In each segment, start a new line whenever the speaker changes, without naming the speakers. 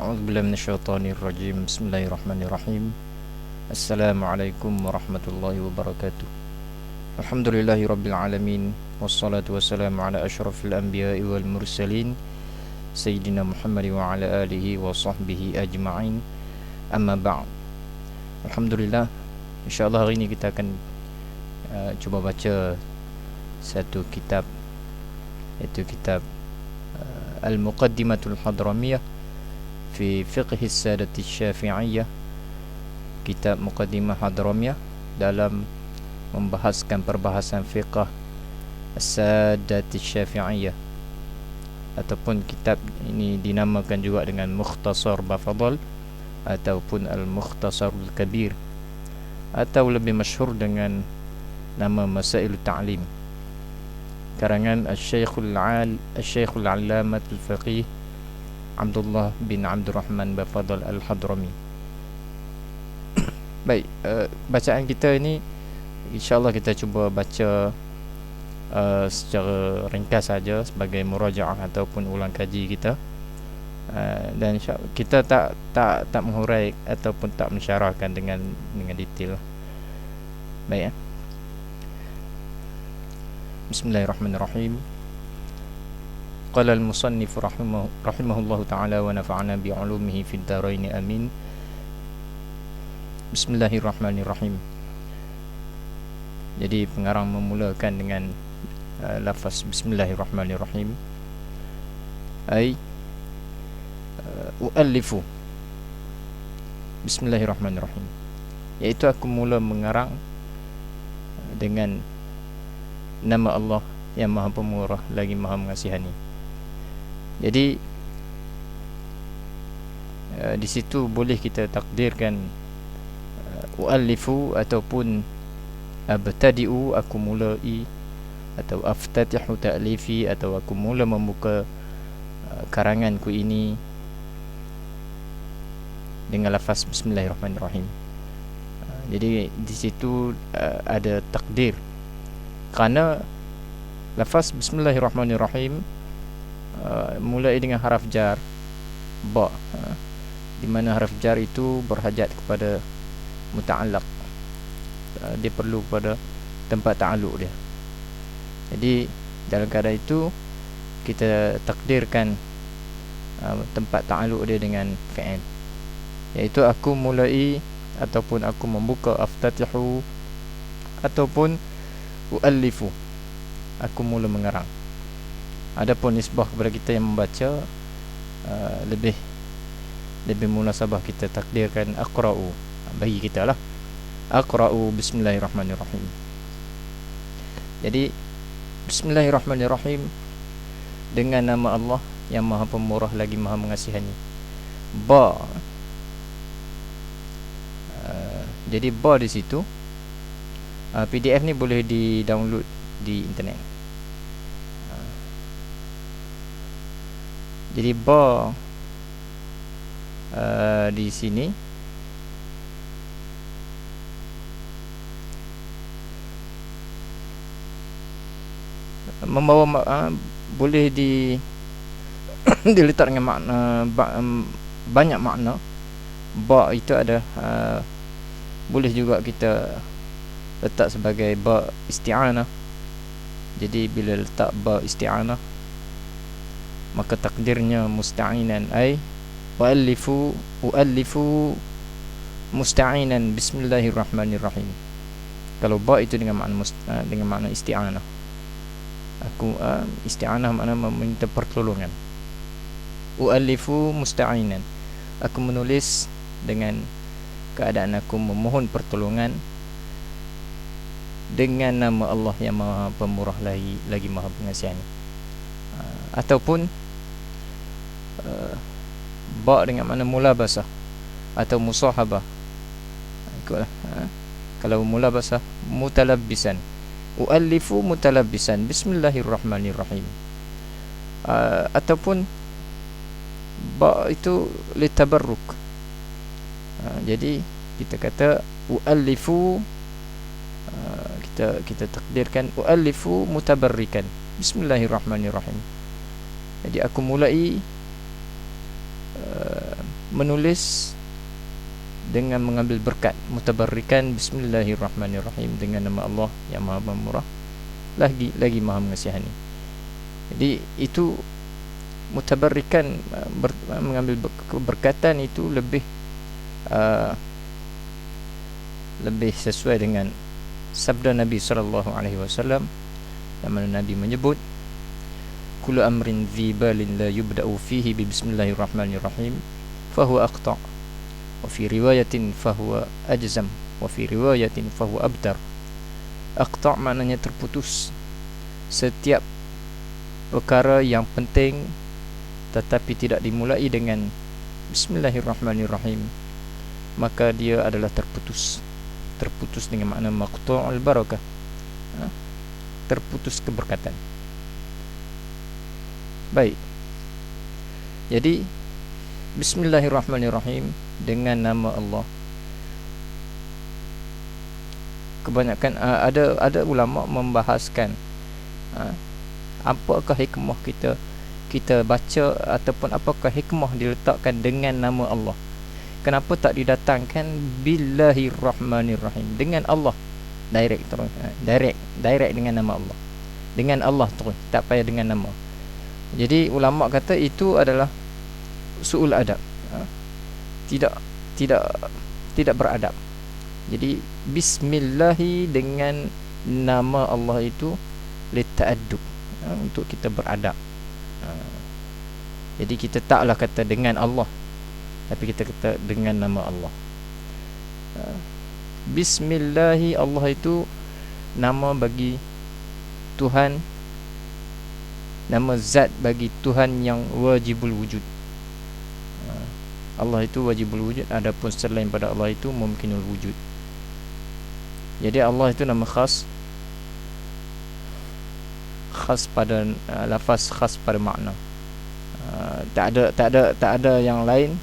أعوذ بالله من الشيطان الرجيم. بسم الله الرحمن الرحيم. السلام عليكم ورحمة الله وبركاته. الحمد لله رب العالمين، والصلاة والسلام على أشرف الأنبياء والمرسلين سيدنا محمد وعلى آله وصحبه أجمعين. أما بعد. Alhamdulillah, InsyaAllah hari ini kita akan cuba baca satu kitab, iaitu kitab Al-Muqaddimatul Hadramiyah fi Fiqh As-Sadat Asy-Syafi'iyyah. Kitab Muqaddimah Hadramiyah dalam membahaskan perbahasan fiqh As-Sadat Asy-Syafi'iyyah, ataupun kitab ini dinamakan juga dengan Mukhtasar Bafadhal ataupun Al-Mukhtasarul Kabir, atau lebih masyhur dengan nama Masailut Ta'lim, karangan Asy-Syekhul 'Allamah Al-Faqih Abdullah bin Abdurrahman Bafadhal Al-Hadrami. Baik, bacaan kita ini insya-Allah kita cuba baca secara ringkas saja sebagai murajaah ataupun ulang kaji kita. Dan kita tak menghurai ataupun tak mensyarahkan dengan detail. Baik ya. Bismillahirrahmanirrahim. Qala al-musannif rahimahullahu ta'ala wa nafa'ana bi'ulumihi fid dharain amin. Bismillahirrahmanirrahim. Jadi pengarang memulakan dengan lafaz Bismillahirrahmanirrahim. Ai u'allifu Bismillahirrahmanirrahim, iaitu aku mula mengarang dengan nama Allah yang Maha Pemurah lagi Maha Mengasihani. Jadi di situ boleh kita takdirkan u'allifu ataupun abtadi'u, aku mulai, atau aftatihu ta'lifi, atau aku mula membuka karanganku ini dengan lafaz Bismillahirrahmanirrahim. Jadi di situ ada takdir, kerana lafaz Bismillahirrahmanirrahim mulai dengan haraf jar ba, di mana haraf jar itu berhajat kepada muta'allaq, dia perlu kepada tempat ta'alluq dia. Jadi dalam keadaan itu kita takdirkan tempat ta'alluq dia dengan fi'il, iaitu aku mulai ataupun aku membuka, aftatihu ataupun u'allifu, aku mula mengarang. Adapun nisbah kepada kita yang membaca, lebih munasabah kita takdirkan aqra'u, bagi kita lah aqra'u Bismillahirrahmanirrahim. Jadi Bismillahirrahmanirrahim, dengan nama Allah yang Maha Pemurah lagi Maha Mengasihani. Ba, jadi ba di situ, PDF ni boleh di-download di internet. Jadi ba di sini membawa boleh diletak dengan makna banyak makna. Ba itu ada boleh juga kita letak sebagai ba isti'anah. Jadi bila letak ba isti'anah, maka takdirnya musta'inan, ay u'allifu musta'inan Bismillahirrahmanirrahim. Kalau ba itu dengan makna isti'anah, aku isti'anah makna meminta pertolongan. U'allifu musta'inan, aku menulis dengan keadaan aku memohon pertolongan dengan nama Allah yang Maha Pemurah lagi Maha Pengasihani. Ataupun ba dengan makna mulabasah atau musahabah. Ikutlah. Kalau mulabasah, mutalabbisan, u'allifu mutalabbisan Bismillahirrahmanirrahim. Ataupun ba itu litabarruk. Jadi kita kata u'allifu, kita takdirkan u'allifu mutabarrikan Bismillahirrahmanirrahim. Jadi aku mulai menulis dengan mengambil berkat, mutabarrikan bismillahirrahmanirrahim, dengan nama Allah yang Maha Pemurah lagi Maha Mengasihani. Jadi itu mutabarrikan, mengambil keberkatan itu lebih sesuai dengan sabda Nabi SAW, yang mana Nabi menyebut kullu amrin dhi balin la yubda'u fihi bi bismillahirrahmanirrahim fahuwa aqta', wa fi riwayatin fahuwa ajzam, wa fi riwayatin fahuwa abtar. Aqta' maknanya terputus. Setiap perkara yang penting tetapi tidak dimulai dengan bismillahirrahmanirrahim, maka dia adalah terputus. Terputus dengan makna maqtu'ul barakah, terputus keberkatan. Baik, jadi bismillahirrahmanirrahim dengan nama Allah. Kebanyakan ada ulama membahaskan apakah hikmah kita baca, ataupun apakah hikmah diletakkan dengan nama Allah. Kenapa tak didatangkan Billahirrahmanirrahim, dengan Allah direct terus, direct dengan nama Allah, dengan Allah terus, tak payah dengan nama. Jadi ulama kata itu adalah su'ul adab, tidak beradab. Jadi bismillahi dengan nama Allah itu lita'addub, untuk kita beradab. Jadi kita taklah kata dengan Allah, tapi kita kata dengan nama Allah. Bismillahi, Allah itu nama bagi Tuhan, nama zat bagi Tuhan yang wajibul wujud. Allah itu wajibul wujud, adapun selain pada Allah itu mumkinul wujud. Jadi Allah itu nama khas pada lafaz, khas pada makna. Tak ada yang lain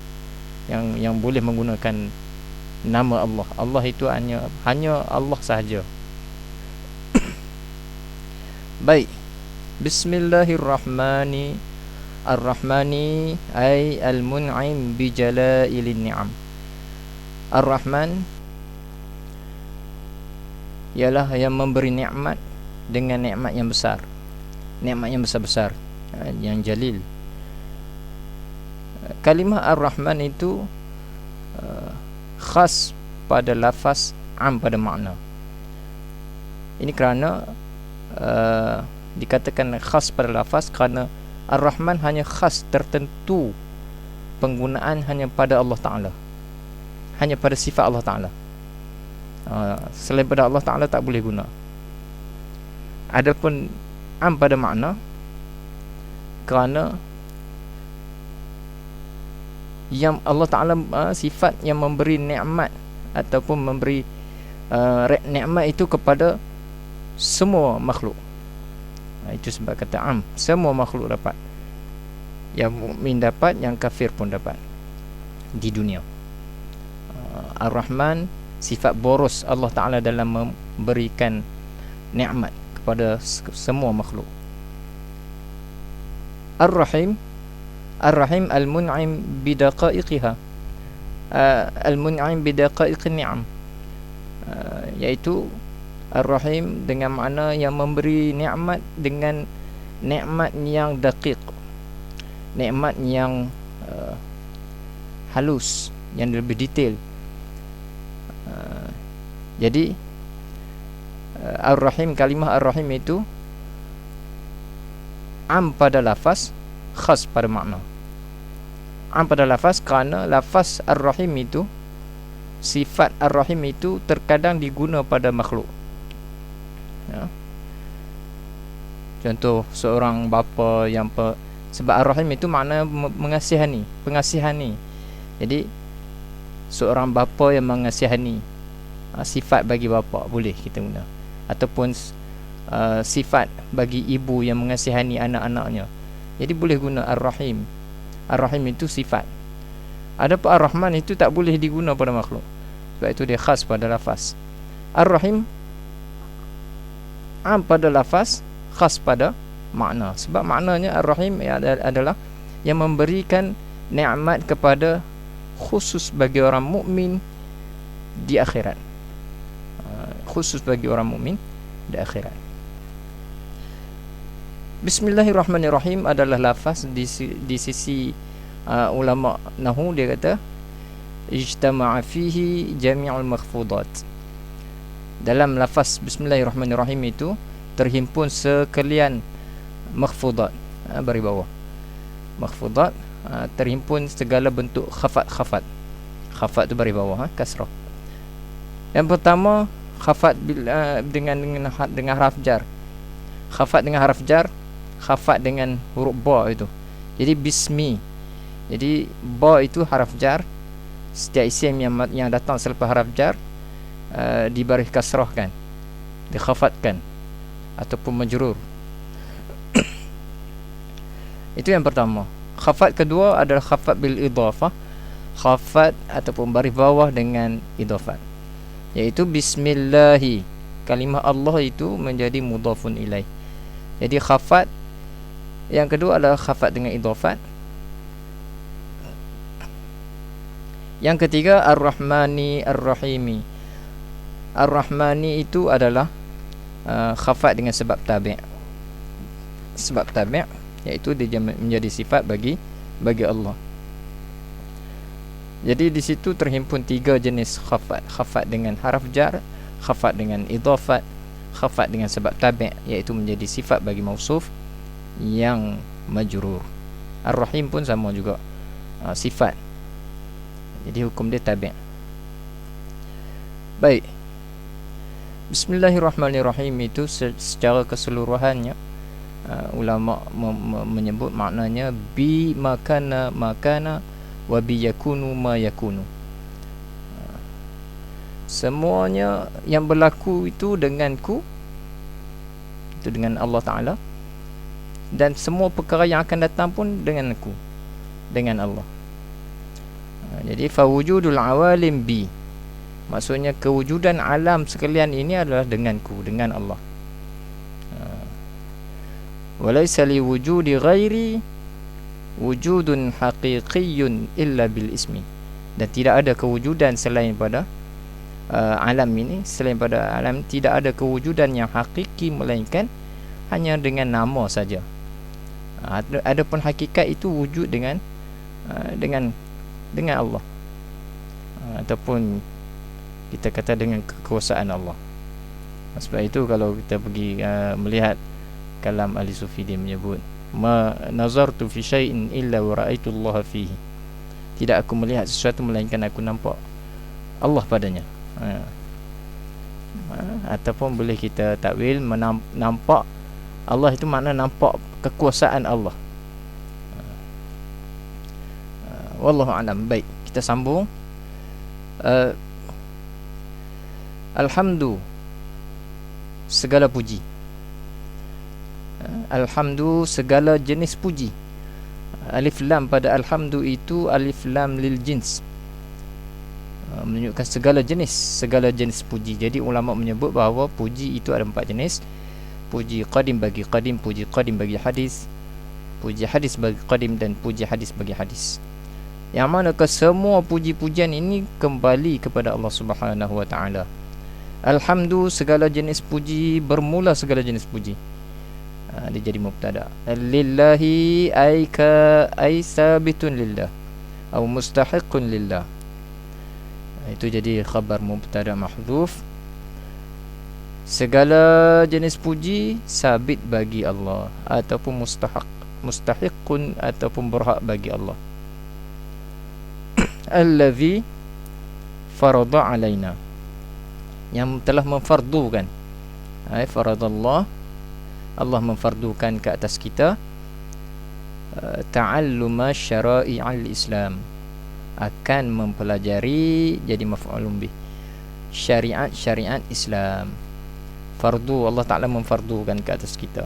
yang boleh menggunakan nama Allah. Allah itu hanya Allah sahaja. Baik. Bismillahirrahmanirrahim ay al-mun'im bi jalailin ni'am. Ar-Rahman ialah yang memberi nikmat dengan nikmat yang besar, nikmat yang besar-besar, yang jalil. Kalimah Ar-Rahman itu khas pada lafaz, am pada makna. Ini kerana dikatakan khas pada lafaz kerana Ar-Rahman hanya khas tertentu, penggunaan hanya pada Allah Ta'ala, hanya pada sifat Allah Ta'ala. Selain pada Allah Ta'ala tak boleh guna. Adapun am pada makna kerana yang Allah Ta'ala sifat yang memberi nikmat ataupun memberi nikmat itu kepada semua makhluk. Itu sebab kata am, semua makhluk dapat. Yang mukmin dapat, yang kafir pun dapat di dunia. Ar-Rahman sifat boros Allah Ta'ala dalam memberikan nikmat kepada semua makhluk. Ar-Rahim al-mun'im bidaqaiqiha, al-mun'im bidaqaiqin ni'am, iaitu Ar-Rahim dengan makna yang memberi nikmat dengan nikmat yang daqiq, nikmat yang halus, yang lebih detail. Jadi Ar-Rahim, kalimah Ar-Rahim itu am pada lafaz, khas pada makna. Am pada lafaz kerana lafaz Ar-Rahim itu, sifat Ar-Rahim itu terkadang diguna pada makhluk. Contoh seorang bapa yang sebab Ar-Rahim itu makna mengasihani, pengasihani. Jadi seorang bapa yang mengasihani, sifat bagi bapa boleh kita guna, ataupun sifat bagi ibu yang mengasihani anak-anaknya. Jadi boleh guna Ar-Rahim. Ar-Rahim itu sifat. Adapun Ar-Rahman itu tak boleh diguna pada makhluk, sebab itu dia khas pada lafaz. Ar-Rahim am pada lafaz, khas pada makna. Sebab maknanya Ar-Rahim adalah yang memberikan nikmat kepada khusus bagi orang mukmin di akhirat. Khusus bagi orang mukmin di akhirat. Bismillahirrahmanirrahim adalah lafaz di sisi ulama nahwu, dia kata ijtama'a fihi jami'ul makhfudat. Dalam lafaz bismillahirrahmanirrahim itu terhimpun sekalian makhfudat, baris bawah. Makhfudat terhimpun segala bentuk khafat. Khafat tu baris bawah, kasrah. Yang pertama khafat dengan haraf jar. Khafat dengan haraf jar, khafat dengan huruf ba itu. Jadi bismi. Jadi ba itu haraf jar. Setiap isim yang datang selepas haraf jar dibaris kasrahkan, dikhafatkan ataupun majrur. Itu yang pertama. Khafat kedua adalah khafat bil idhafah. Khafat ataupun baris bawah dengan idhafat, iaitu bismillahi. Kalimah Allah itu menjadi mudhafun ilaih. Jadi khafat yang kedua adalah khafat dengan idhafat. Yang ketiga ar-rahmani ar-rahimi. Ar-rahmani itu adalah khafat dengan sebab tabi'. Sebab tabi', iaitu dia menjadi sifat bagi Allah. Jadi di situ terhimpun 3 jenis khafat. Khafat dengan haraf jar, khafat dengan idhafat, khafat dengan sebab tabi', iaitu menjadi sifat bagi mausuf yang majrur. Ar-Rahim pun sama juga, sifat. Jadi hukum dia tabi'. Baik. Bismillahirrahmanirrahim itu secara keseluruhannya ulama menyebut maknanya bi makana wa bi yakunu ma yakunu. Semuanya yang berlaku itu denganku, itu dengan Allah Ta'ala, dan semua perkara yang akan datang pun dengan aku, dengan Allah. Jadi fawujudul awalim bi, maksudnya kewujudan alam sekalian ini adalah denganku, dengan Allah. Walaysa li wujudi ghairi wujudun haqiqiyyun illa bil ismi. Dan tidak ada kewujudan selain pada alam ini, selain pada alam tidak ada kewujudan yang hakiki melainkan hanya dengan nama saja. Adapun hakikat itu wujud dengan Allah, ataupun kita kata dengan kekuasaan Allah. Sebab itu kalau kita pergi melihat kalam ahli sufi, dia menyebut ma nazartu fi syai'in illa wa ra'aitu Allah fihi. Tidak aku melihat sesuatu melainkan aku nampak Allah padanya. Ataupun boleh kita takwil nampak Allah itu makna nampak kekuasaan Allah. Wallahu a'lam. Baik, kita sambung. Alhamdu, segala puji. Alhamdu, segala jenis puji. Alif lam pada alhamdu itu alif lam lil jins, menunjukkan segala jenis puji. Jadi ulama menyebut bahawa puji itu ada 4 jenis. Puji qadim bagi qadim, puji qadim bagi hadis, puji hadis bagi qadim, dan puji hadis bagi hadis. Yang mana ke semua puji-pujian ini kembali kepada Allah Subhanahu wa taala. Alhamdu, segala jenis puji, bermula segala jenis puji. Dia jadi mubtada. Lillahi ay sabitun lillah atau mustahiqun lillah. Itu jadi khabar mubtada mahdhuf. Segala jenis puji sabit bagi Allah, ataupun mustahiqun ataupun berhak bagi Allah. Allazi farada alaina, yang telah memfardukan. Faradallah, Allah memfardukan ke atas kita ta'alluma syara'i'al Islam, akan mempelajari, jadi maf'ulun bih, syariat Islam. Fardu, Allah Ta'ala memfardukan ke atas kita.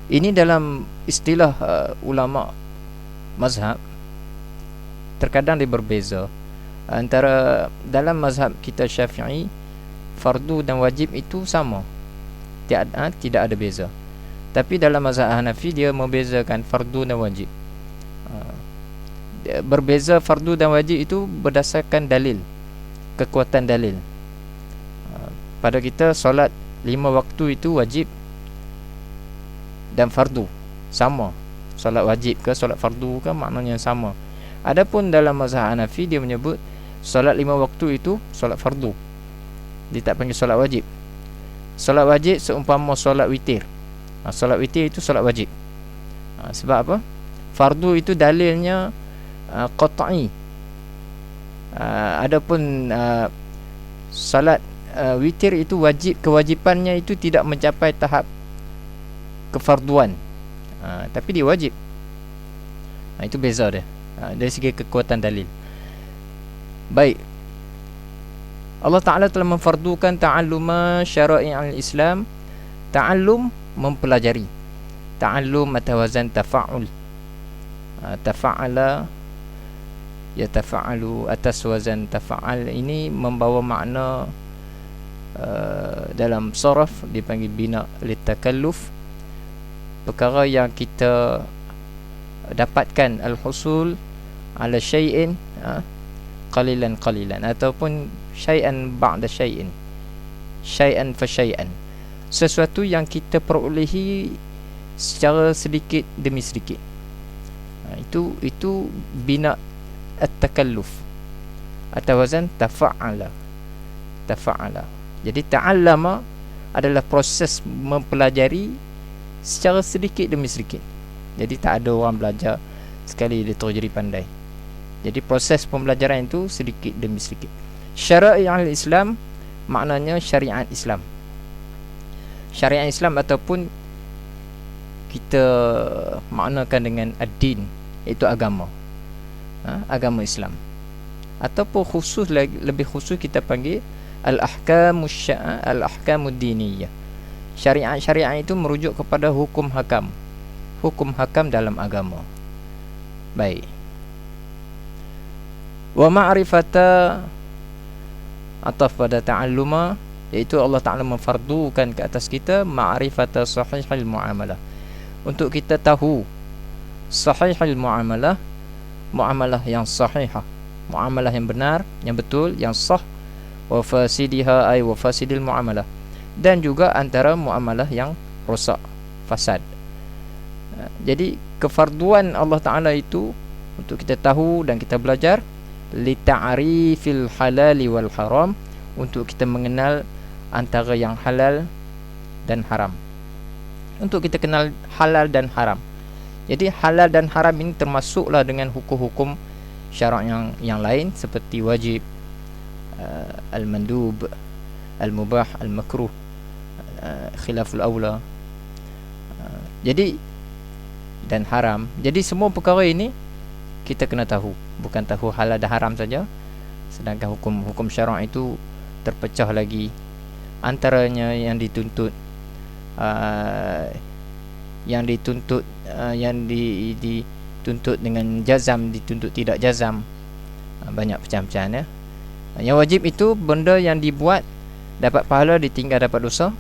Ini dalam istilah ulama mazhab, terkadang dia berbeza. Antara dalam mazhab kita Syafi'i, fardu dan wajib itu sama, tidak ada beza. Tapi dalam mazhab Hanafi dia membezakan fardu dan wajib. berbeza fardu dan wajib itu berdasarkan dalil, kekuatan dalil. Pada kita solat 5 waktu itu wajib dan fardu sama. Solat wajib ke solat fardu ke maknanya sama. Adapun dalam mazhab Hanafi dia menyebut solat 5 waktu itu solat fardu, dia tak panggil solat wajib. Solat wajib seumpama solat witir. Solat witir itu solat wajib. Sebab apa? Fardu itu dalilnya qat'i. Adapun solat witir itu wajib, kewajipannya itu tidak mencapai tahap kefarduan, tapi dia wajib. Itu beza dia dari segi kekuatan dalil. Baik, Allah Ta'ala telah memfardukan ta'alluma syara'i' al-Islam. Ta'allum mempelajari, ta'allum atau wazan tafa'ul. Tafa'ala yatafa'alu, atas wazan tafa'al ini membawa makna dalam saraf dipanggil bina litakalluf, perkara yang kita dapatkan al-husul ala syai'in qalilan ataupun syai'an ba'da syai'in, syai'an fa syai'an, sesuatu yang kita perolehi secara sedikit demi sedikit. Itu bina at-takalluf atau wazan tafa'ala. Jadi ta'allama adalah proses mempelajari secara sedikit demi sedikit. Jadi tak ada orang belajar sekali dia terus jadi pandai. Jadi proses pembelajaran itu sedikit demi sedikit. Syara'i' al-Islam maknanya syariat Islam. Syariat Islam ataupun kita maknakan dengan ad-din, iaitu agama. Agama Islam. Ataupun khusus, lebih khusus kita panggil al-ahkamud diniyah. Syariat itu merujuk kepada hukum hakam dalam agama. Baik. Wa ma'rifata ataf pada ta'alluma, iaitu Allah Ta'ala memfardukan ke atas kita ma'rifata sahihil muamalah, untuk kita tahu sahihil muamalah, muamalah yang sahihah, muamalah yang benar, yang betul, yang sah. Wa fasidiha ay wa fasidil muamalah, dan juga antara muamalah yang rosak, fasad. Jadi kefarduan Allah Ta'ala itu untuk kita tahu dan kita belajar, li ta'rifil halali wal haram, untuk kita mengenal antara yang halal dan haram, untuk kita kenal halal dan haram. Jadi halal dan haram ini termasuklah dengan hukum-hukum syarak yang lain seperti wajib, al-mandub, al-mubah, al-makruh, khilaful aula, jadi dan haram. Jadi semua perkara ini kita kena tahu, bukan tahu halal dan haram saja. Sedangkan hukum syarak itu terpecah lagi, antaranya yang dituntut dituntut dengan jazam, dituntut tidak jazam, banyak pecah-pecahan ya. Yang wajib itu benda yang dibuat dapat pahala, ditinggal dapat dosa.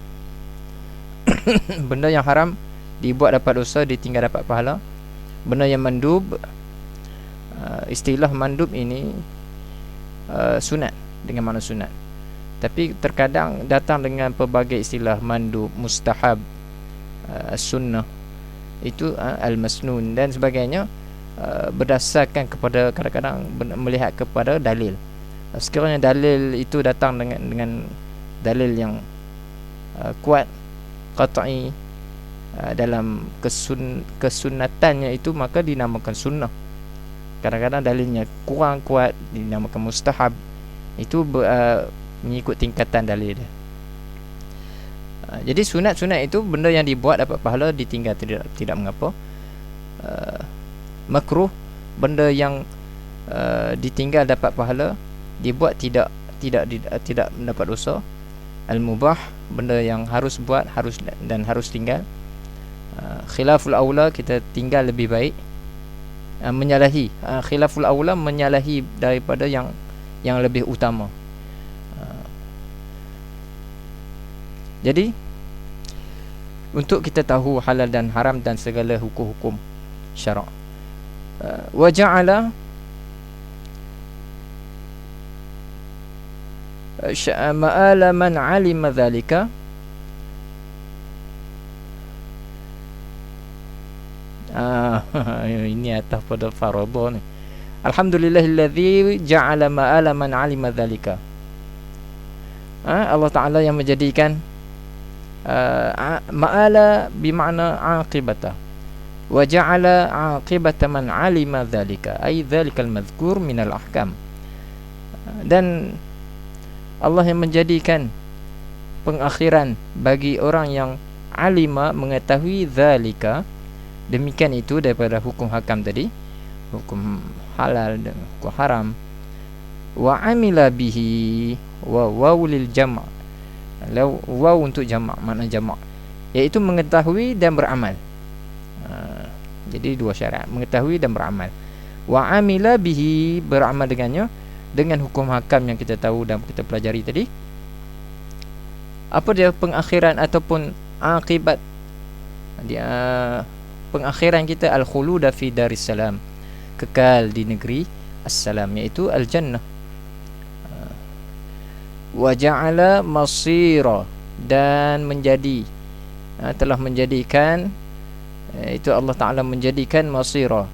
Benda yang haram dibuat dapat dosa, ditinggal dapat pahala. Benda yang mandub, istilah mandub ini sunat, dengan makna sunat, tapi terkadang datang dengan pelbagai istilah, mandub, mustahab, sunnah, itu al-masnun dan sebagainya, berdasarkan kepada, kadang-kadang melihat kepada dalil. Sekiranya dalil itu datang dengan dalil yang kuat, qat'i, dalam kesunatannya itu, maka dinamakan sunnah. Kadang-kadang dalilnya kurang kuat, dinamakan mustahab. Itu mengikut tingkatan dalil dia. Jadi sunat itu benda yang dibuat dapat pahala, ditinggal tidak mengapa. Makruh, benda yang ditinggal dapat pahala, dibuat tidak mendapat dosa. Al-mubah, benda yang harus buat, harus tinggal. Khilaful aula, kita tinggal lebih baik. Menyalahi, khilaful aula, menyalahi daripada yang lebih utama. Jadi untuk kita tahu halal dan haram dan segala hukum-hukum syarak, wa ja'ala ma'ala man 'alima dzalika. Ini atas pada faradha ni. Alhamdulillahilladzi ja'ala ma'ala man 'alima dzalika. Allah Ta'ala yang menjadikan ma'ala bimakna aqibata, wa ja'ala aqibata man 'alima dzalika, ay dzalikal madhkur minal ahkam. Dan Allah yang menjadikan pengakhiran bagi orang yang alima, mengetahui dzalika, demikian itu daripada hukum hakam tadi, hukum halal dan hukum haram. Wa amila bihi, wa wawlil jama', waw untuk jama', makna jama', iaitu mengetahui dan beramal. Jadi dua syarat, mengetahui dan beramal. Wa amila bihi, beramal dengannya, dengan hukum hakam yang kita tahu dan kita pelajari tadi. Apa dia pengakhiran ataupun akibat dia pengakhiran kita? Al-khuluda fi daris salam, kekal di negeri as-salam, iaitu al-jannah. Wa ja'ala masira, dan menjadi, telah menjadikan, itu Allah Ta'ala menjadikan masira,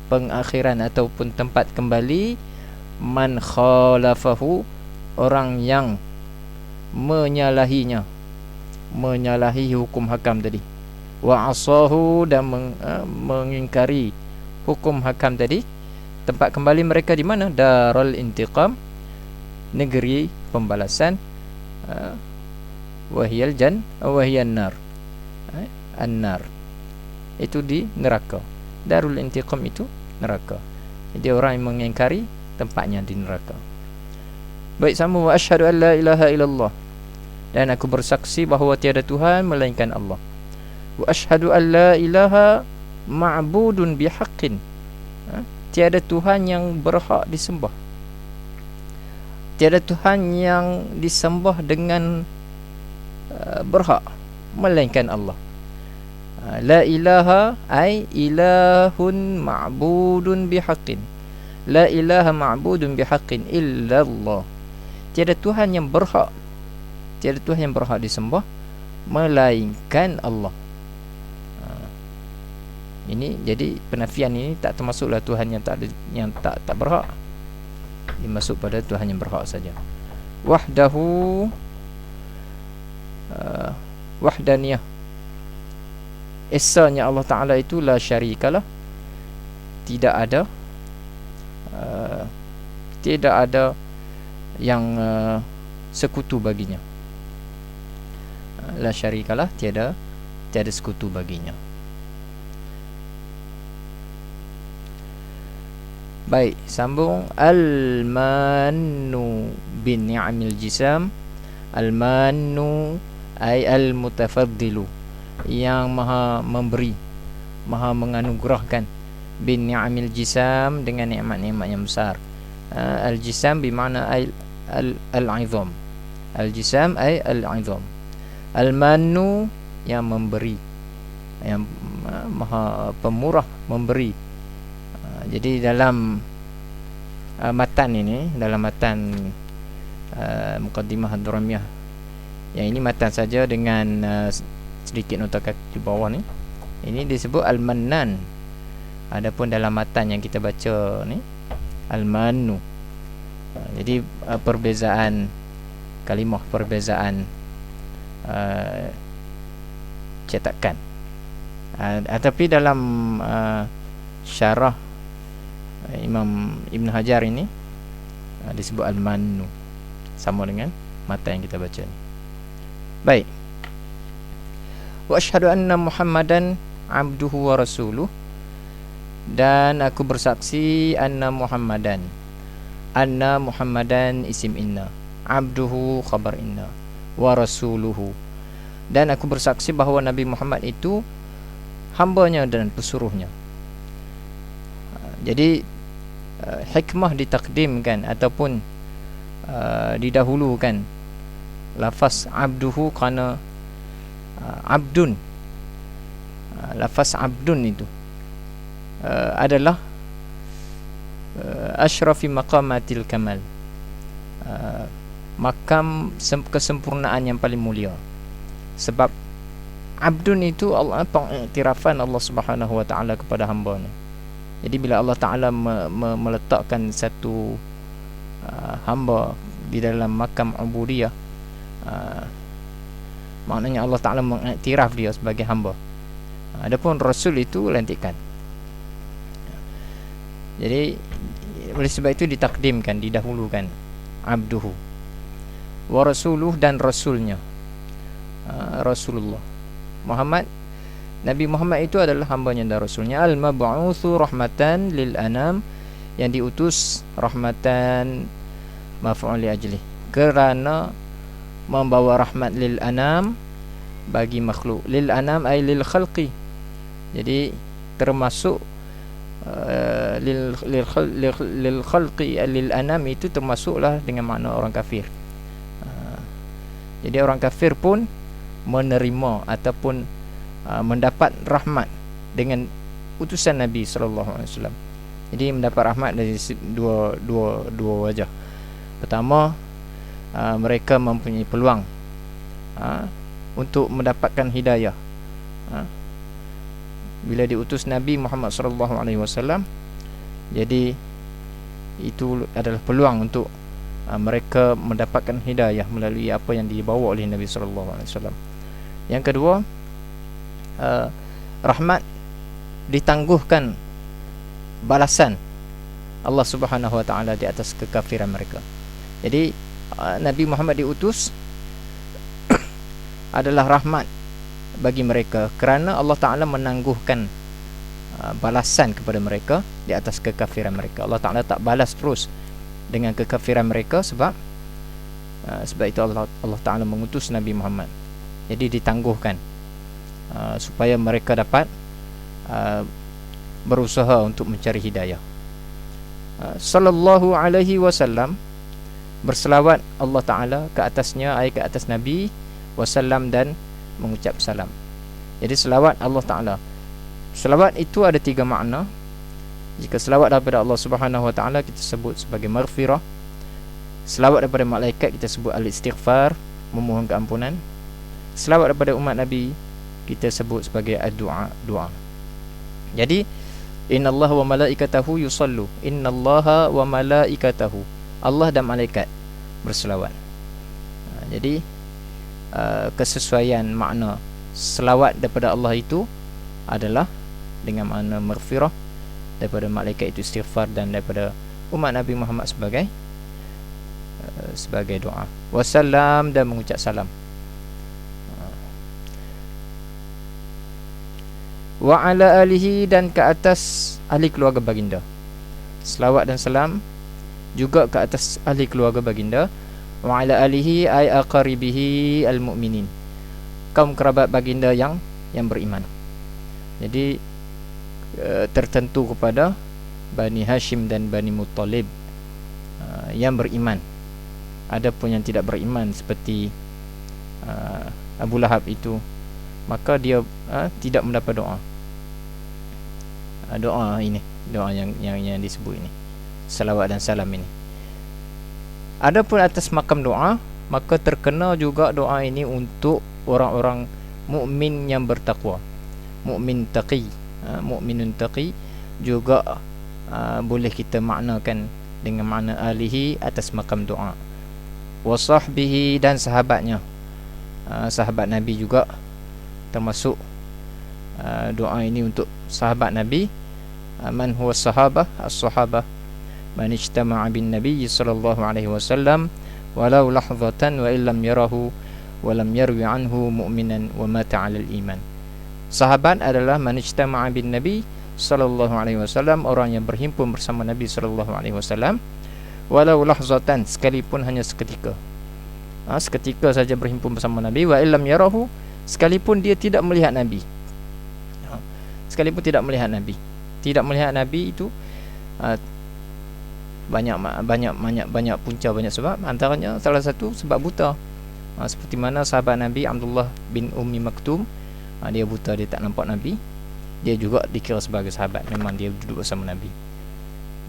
pengakhiran ataupun tempat kembali, man khalafahu, orang yang menyalahinya, menyalahi hukum hakam tadi. Wa asahu, dan mengingkari hukum hakam tadi. Tempat kembali mereka di mana? Darul intiqam, negeri pembalasan. Wahiyal nar, an-nar, itu di neraka. Darul intiqam itu neraka. Jadi orang yang mengingkari tempatnya di neraka. Baik, sama wa asyhadu an la ilaha illallah, dan aku bersaksi bahawa tiada Tuhan melainkan Allah. Wa asyhadu an la ilaha ma'budun bihaqqin, tiada Tuhan yang berhak disembah, tiada Tuhan yang disembah dengan berhak melainkan Allah. La ilaha ay ilahun ma'budun bihaqqin, la ilaha ma'budun bihaqqin illallah, tiada Tuhan yang berhak, tiada Tuhan yang berhak disembah melainkan Allah. Ini jadi penafian ini tak termasuklah Tuhan yang tak berhak, dia masuk pada Tuhan yang berhak saja. Wahdahu, wahdaniyah, esanya Allah Ta'ala itu la syarikalah, tidak ada tidak ada yang sekutu baginya. La syarikalah, tiada sekutu baginya. Baik, sambung. Al-mannu bin ni'amil jisam. Al-mannu ay al-mutafaddilu, yang maha memberi, maha menganugerahkan, bin ni'amil jisam, dengan nikmat-nikmat yang besar. Al-jisam bermakna al-'izam. Al-jisam ay al-'izam. Al-mannu, yang memberi, yang maha pemurah memberi. Jadi dalam matan ini, dalam matan Muqaddimah Ad-Duramiyah, yang ini matan saja dengan sedikit nota kaki di bawah ni, ini disebut Al-Mannan. Adapun dalam matan yang kita baca ni, Al-Mannu. Jadi perbezaan kalimah, perbezaan cetakan. Tetapi dalam syarah Imam Ibn Hajar ini disebut Al-Mannu, sama dengan mata yang kita baca ni. Baik. Wa asyhadu anna Muhammadan abduhu wa rasuluh, dan aku bersaksi anna Muhammadan isim inna, abduhu khabar inna, wa rasuluhu, dan aku bersaksi bahawa Nabi Muhammad itu hambanya dan pesuruhnya. Jadi hikmah ditakdimkan ataupun didahulukan lafaz abduhu kerana abdun. Lafaz abdun itu adalah asyrafi maqamatil kamal, makam kesempurnaan yang paling mulia. Sebab abdun itu Allah, pengiktirafan Allah Subhanahu wa taala kepada hamba-Nya. Jadi bila Allah Taala meletakkan satu hamba di dalam makam ubudiyah, maknanya Allah Taala mengiktiraf dia sebagai hamba. Adapun rasul itu lantikan. Jadi oleh sebab itu ditakdimkan, didahulukan abduhu wa rasuluh, dan rasulnya Rasulullah Muhammad. Nabi Muhammad itu adalah hambanya dan rasulnya. Al-mab'utsu rahmatan lil anam, yang diutus rahmatan maf'ul li ajli, kerana membawa rahmat lil anam, bagi makhluk. Lil anam ay lil khalqi. Jadi termasuk lil khalqi lil anam itu termasuklah dengan makna orang kafir. Jadi orang kafir pun menerima ataupun mendapat rahmat dengan utusan Nabi sallallahu alaihi wasallam. Jadi mendapat rahmat dari dua wajah. Pertama, mereka mempunyai peluang untuk mendapatkan hidayah. Bila diutus Nabi Muhammad sallallahu alaihi wasallam, jadi itu adalah peluang untuk mereka mendapatkan hidayah melalui apa yang dibawa oleh Nabi sallallahu alaihi wasallam. Yang kedua, rahmat ditangguhkan balasan Allah Subhanahu wa taala di atas kekafiran mereka. Jadi Nabi Muhammad diutus adalah rahmat bagi mereka, kerana Allah Ta'ala menangguhkan balasan kepada mereka di atas kekafiran mereka. Allah Ta'ala tak balas terus dengan kekafiran mereka, sebab itu Allah Ta'ala mengutus Nabi Muhammad. Jadi ditangguhkan supaya mereka dapat berusaha untuk mencari hidayah. Sallallahu alaihi wasallam, berselawat Allah Ta'ala ke atasnya, ay ke atas Nabi wasallam, dan mengucap salam. Jadi selawat Allah Ta'ala, selawat itu ada 3 makna. Jika selawat daripada Allah Subhanahu wa taala, kita sebut sebagai maghfirah. Selawat daripada malaikat kita sebut al-istighfar, memohon keampunan. Selawat daripada umat Nabi kita sebut sebagai ad-du'a, doa. Jadi innallaha wa malaikatahu yusallu, innallaha wa malaikatahu, Allah dan malaikat berselawat. Jadi kesesuaian makna selawat daripada Allah itu adalah dengan makna maghfirah, daripada malaikat itu istighfar, dan daripada umat Nabi Muhammad sebagai doa. Wassalam, dan mengucap salam. Wa ala alihi, dan ke atas ahli keluarga baginda. Selawat dan salam juga ke atas ahli keluarga baginda. Wa ala alihi ay aqaribihi almu'minin, kaum kerabat baginda yang beriman. Jadi tertentu kepada Bani Hashim dan Bani Muttalib yang beriman. Ada pun yang tidak beriman seperti Abu Lahab itu, maka dia tidak mendapat doa. Doa ini, doa yang disebut ini, salawat dan salam ini. Adapun atas makam doa, maka terkena juga doa ini untuk orang-orang mukmin yang bertakwa, mukmin taqi. Mukminun taqi juga boleh kita maknakan dengan makna alihi atas makam doa. Wa sahbihi, dan sahabatnya, sahabat Nabi juga termasuk doa ini untuk sahabat Nabi. Man huwa sahabah, as-sahabah man ijtama'a bin Nabi sallallahu alaihi wasallam walau lahzatan wa illam yarahu wa lam yarwi anhu mu'minan wa mata 'alal iman. Sahabat adalah man ijtama'a bin Nabi sallallahu alaihi wasallam, orang yang berhimpun bersama Nabi sallallahu alaihi wasallam, walau lahzatan, sekalipun hanya seketika. Seketika saja berhimpun bersama Nabi. Wa illam yarahu, sekalipun dia tidak melihat Nabi. Sekalipun tidak melihat Nabi. Tidak melihat Nabi itu banyak punca, banyak sebab. Antaranya salah satu sebab buta. Seperti mana sahabat Nabi Abdullah bin Ummi Maktum, dia buta, dia tak nampak Nabi. Dia juga dikira sebagai sahabat, memang dia duduk bersama Nabi.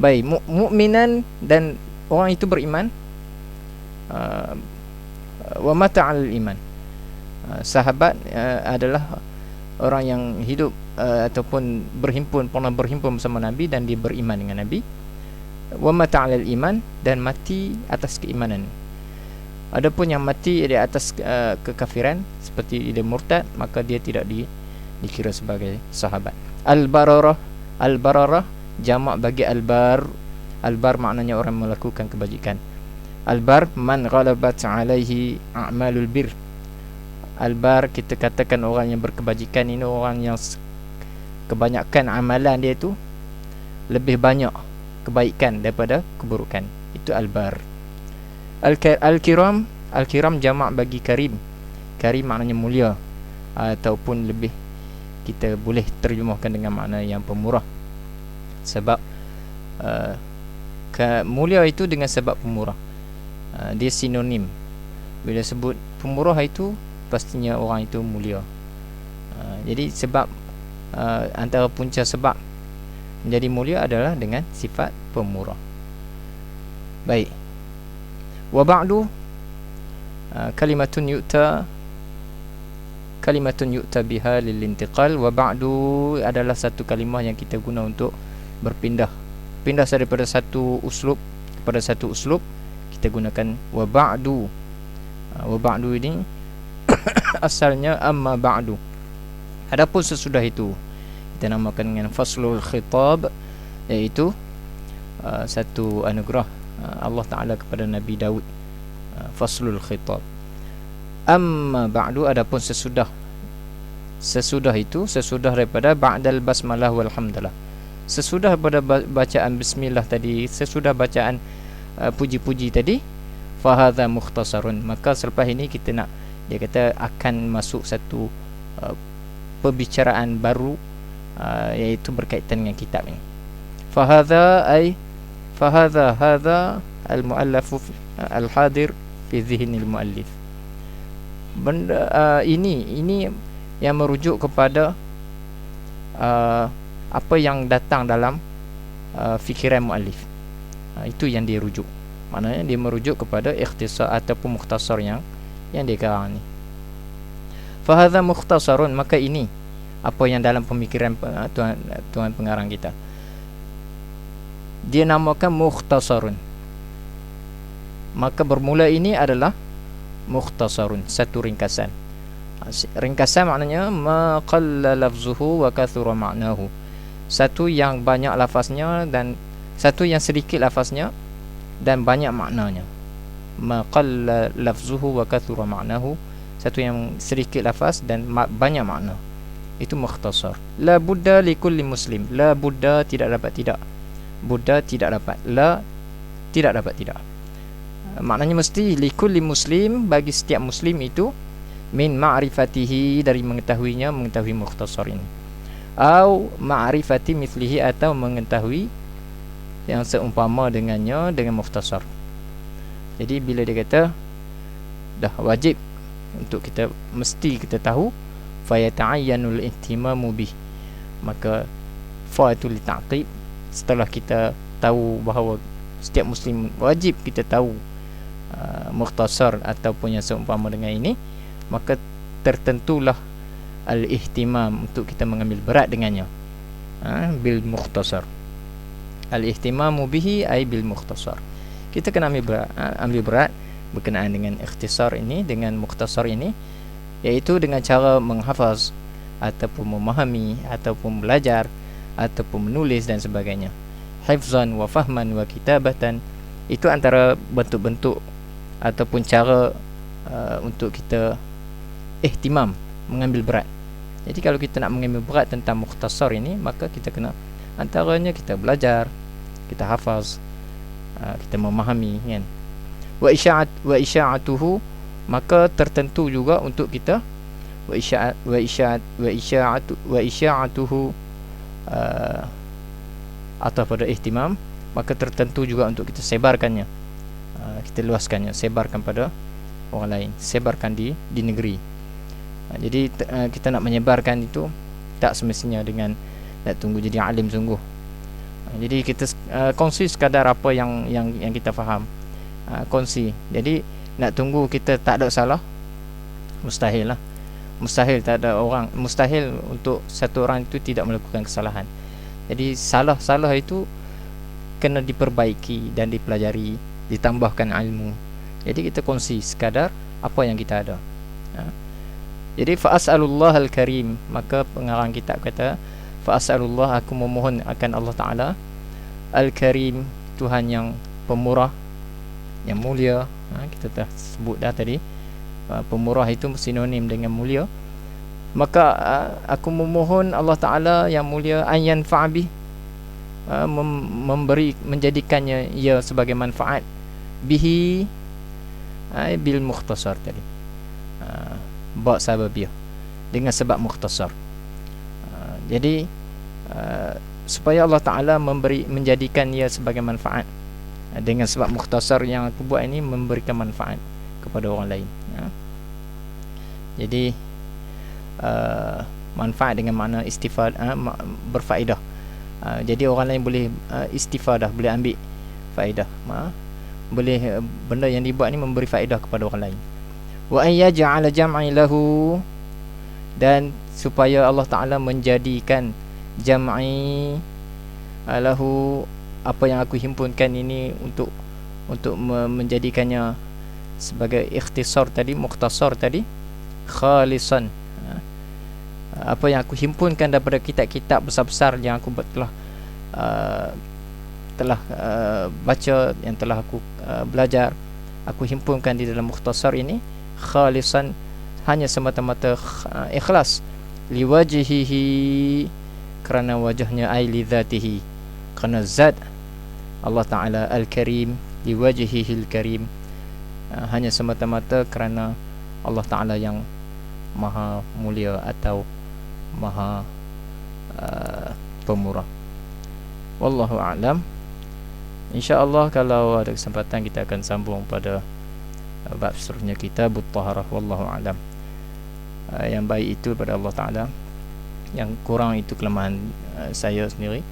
Baik, mukminan, dan orang itu beriman. uh, wa mata 'alal iman. Sahabat adalah orang yang hidup ataupun pernah berhimpun bersama Nabi dan dia beriman dengan Nabi. Wa mata 'alal iman, dan mati atas keimanan. Adapun yang mati di atas kekafiran seperti dia murtad, maka dia tidak dikira sebagai sahabat. Al-bararah jamak bagi al-bar. Al-bar maknanya orang melakukan kebajikan. Al-bar man ghalabat alaihi a'malul bir. Al-bar kita katakan orang yang berkebajikan ini orang yang kebanyakan amalan dia itu lebih banyak kebaikan daripada keburukan. Itu al-bar. Al-kiram jamak bagi karim. Karim maknanya mulia, ataupun lebih kita boleh terjemahkan dengan makna yang pemurah. Sebab mulia itu dengan sebab pemurah, dia sinonim. Bila sebut pemurah itu pastinya orang itu mulia. Jadi sebab antara punca sebab menjadi mulia adalah dengan sifat pemurah. Baik. Wa ba'du kalimatun yu'ta biha lil intiqal. Wa ba'du adalah satu kalimah yang kita guna untuk berpindah daripada satu uslub kepada satu uslub. Kita gunakan wa ba'du. Wa ba'du ini asalnya amma ba'du. Adapun sesudah itu kita namakan dengan faslul khitab, iaitu satu anugerah Allah Ta'ala kepada Nabi Daud. Faslul khitab. Amma ba'du, adapun sesudah itu, sesudah daripada ba'dal basmalah walhamdalah, sesudah pada bacaan bismillah tadi, sesudah bacaan puji-puji tadi, fahadha mukhtasarun, maka selepas ini kita nak, dia kata akan masuk satu perbicaraan baru, iaitu berkaitan dengan kitab ini. Fahadha al-mu'allafu al-hadir fi dhihnil mu'allif. Benda ini yang merujuk kepada apa yang datang dalam fikiran muallif. Itu yang dia rujuk. Maknanya dia merujuk kepada ikhtisar ataupun mukhtasar yang dia karang ni. Fa hadza mukhtasarun, maka ini apa yang dalam pemikiran tuan pengarang kita. Dia namakan mukhtasarun. Maka bermula ini adalah mukhtasarun, satu ringkasan. Ringkasan maknanya ma qalla lafzuhu wa kathura ma'nahu. Satu yang banyak lafaznya dan satu yang sedikit lafaznya dan banyak maknanya. Ma qalla lafzuhu wa kathura ma'nahu, satu yang sedikit lafaz dan banyak makna. Itu mukhtasar. La budda li kulli muslim. La budda, tidak dapat tidak. Budda, tidak dapat. La, tidak dapat tidak. Maknanya mesti li kulli muslim, bagi setiap muslim itu, min ma'rifatihi, dari mengetahui mukhtasar ini, au ma'rifati mithlihi, atau mengetahui yang seumpama dengannya dengan mukhtasar. Jadi bila dia kata dah wajib untuk kita, mesti kita tahu, fa yata'ayyanul ihtimamu bih, maka fa itu li ta'qib, setelah kita tahu bahawa setiap muslim wajib kita tahu mukhtasar ataupun yang seumpama dengan ini, maka tertentulah al-ihtimam untuk kita mengambil berat dengannya, bil mukhtasar. Al-ihtimamu bihi ay bil mukhtasar. Kita kena ambil berat berkenaan dengan ikhtisar ini, dengan mukhtasar ini, iaitu dengan cara menghafaz ataupun memahami ataupun belajar ataupun menulis dan sebagainya. Hifzan wa fahman wa kitabatan, itu antara bentuk-bentuk ataupun cara untuk kita ihtimam, mengambil berat. Jadi kalau kita nak mengambil berat tentang mukhtasar ini, maka kita kena, antaranya kita belajar, kita hafaz, kita memahami, kan. Wa isya'atuhu, maka tertentu juga untuk kita wa isya'atuhu atau pada ihtimam, maka tertentu juga untuk kita sebarkannya, kita luaskannya, sebarkan pada orang lain, sebarkan di negeri. Jadi kita nak menyebarkan itu tak semestinya dengan nak tunggu jadi alim sungguh. Jadi kita kongsi sekadar apa yang kita faham, kongsi. Jadi Nak tunggu kita tak ada salah, mustahil lah. Mustahil tak ada orang, mustahil untuk satu orang itu tidak melakukan kesalahan. Jadi salah itu kena diperbaiki dan dipelajari, ditambahkan ilmu. Jadi kita kongsi sekadar apa yang kita ada. Jadi fa'as'alullah al-karim, maka pengarang kitab kata fa'as'alullah, aku memohon akan Allah Ta'ala al-karim, Tuhan yang pemurah, yang mulia. Kita dah sebut dah tadi, pemurah itu sinonim dengan mulia. Maka aku memohon Allah Ta'ala yang mulia an yanfa'bi, memberi, menjadikannya ia sebagai manfaat, bihi bil mukhtasar tadi, ba' sababiyah, dengan sebab mukhtasar. Jadi supaya Allah Ta'ala menjadikan ia sebagai manfaat dengan sebab mukhtasar yang aku buat ini, memberikan manfaat kepada orang lain. Jadi manfaat dengan makna istifadah, berfaedah. Jadi orang lain boleh istifadah, boleh ambil faedah, boleh benda yang dibuat ni memberi faedah kepada orang lain. Wa an yaj'ala jam'i lahu, dan supaya Allah Ta'ala menjadikan jam'i lahu, apa yang aku himpunkan ini, untuk menjadikannya sebagai ikhtisar tadi, mukhtasar tadi, khalisan, apa yang aku himpunkan daripada kitab-kitab besar-besar yang aku telah baca, yang telah aku belajar, aku himpunkan di dalam mukhtasar ini, khalisan, hanya semata-mata ikhlas, liwajhihi, kerana wajahnya, ai li dzatihi, kerana zat Allah Ta'ala al-karim, liwajhihi al-karim, hanya semata-mata kerana Allah Ta'ala yang maha mulia atau maha pemurah. Wallahu a'lam. InsyaAllah kalau ada kesempatan kita akan sambung pada bab seterusnya, Kitabut Taharah. Wallahu a'lam. Yang baik itu pada Allah Ta'ala, yang kurang itu kelemahan saya sendiri.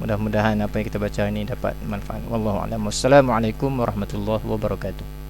Mudah-mudahan apa yang kita baca ini dapat manfaat. Wallahu a'lam. Wassalamualaikum warahmatullahi wabarakatuh.